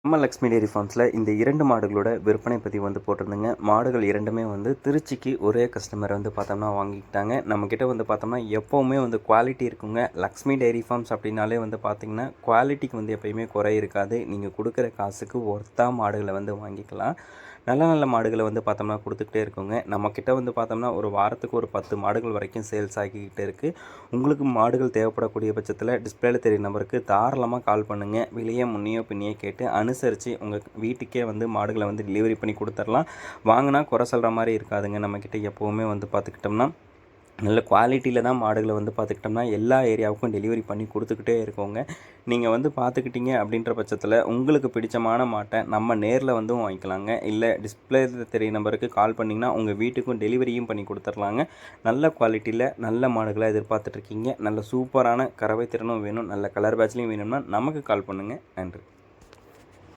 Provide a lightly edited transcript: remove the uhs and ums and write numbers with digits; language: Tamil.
நம்ம லக்ஷ்மி டெய்ரி ஃபார்ம்ஸில் இந்த 2 மாடுகளோட விற்பனை பதிவு போட்டிருந்தேங்க. மாடுகள் 2மே திருச்சிக்கு ஒரே கஸ்டமர் பார்த்தோம்னா வாங்கிக்கிட்டாங்க. நம்மக்கிட்ட பார்த்தோம்னா எப்போவுமே குவாலிட்டி இருக்குங்க. லக்ஷ்மி டெய்ரி ஃபார்ம்ஸ் அப்படின்னாலே பார்த்தீங்கன்னா குவாலிட்டிக்கு எப்பயுமே குறை இருக்காது. நீங்கள் கொடுக்குற காசுக்கு ஒர்த்தா மாடுகளை வாங்கிக்கலாம். நல்ல நல்ல மாடுகளை பார்த்தோம்னா கொடுத்துக்கிட்டே இருக்கோங்க. நம்மக்கிட்ட பார்த்தோம்னா ஒரு வாரத்துக்கு ஒரு 10 மாடுகள் வரைக்கும் சேல்ஸ் ஆகிக்கிட்டே இருக்குது. உங்களுக்கு மாடுகள் தேவைப்படக்கூடிய பட்சத்தில் டிஸ்பிளேல தெரிய நம்பருக்கு தாராளமாக கால் பண்ணுங்கள். விலையை முன்னையோ பின்னையோ கேட்டு அனுசரித்து உங்கள் வீட்டுக்கே மாடுகளை டெலிவரி பண்ணி கொடுத்துடலாம். வாங்கினா குறை சொல்கிற மாதிரி இருக்காதுங்க. நம்மக்கிட்ட எப்போவுமே பார்த்துக்கிட்டோம்னா நல்ல குவாலிட்டியில் தான் மாடுகளை பார்த்துக்கிட்டோம்னா எல்லா ஏரியாவுக்கும் டெலிவரி பண்ணி கொடுத்துக்கிட்டே இருக்கோங்க. நீங்கள் பார்த்துக்கிட்டீங்க அப்படின்ற பட்சத்தில் உங்களுக்கு பிடிச்சமான மாட்டை நம்ம நேரில் வாங்கிக்கலாங்க. இல்லை டிஸ்பிளேல தெரிய நம்பருக்கு கால் பண்ணிங்கன்னா உங்கள் வீட்டுக்கும் டெலிவரியும் பண்ணி கொடுத்துர்லாங்க. நல்ல குவாலிட்டியில் நல்ல மாடுகளை எதிர்பார்த்துட்ருக்கீங்க. நல்ல சூப்பரான கறவை திறனும் வேணும், நல்ல கலர் பேட்ச்லையும் வேணும்னா நமக்கு கால் பண்ணுங்கள். நன்றி.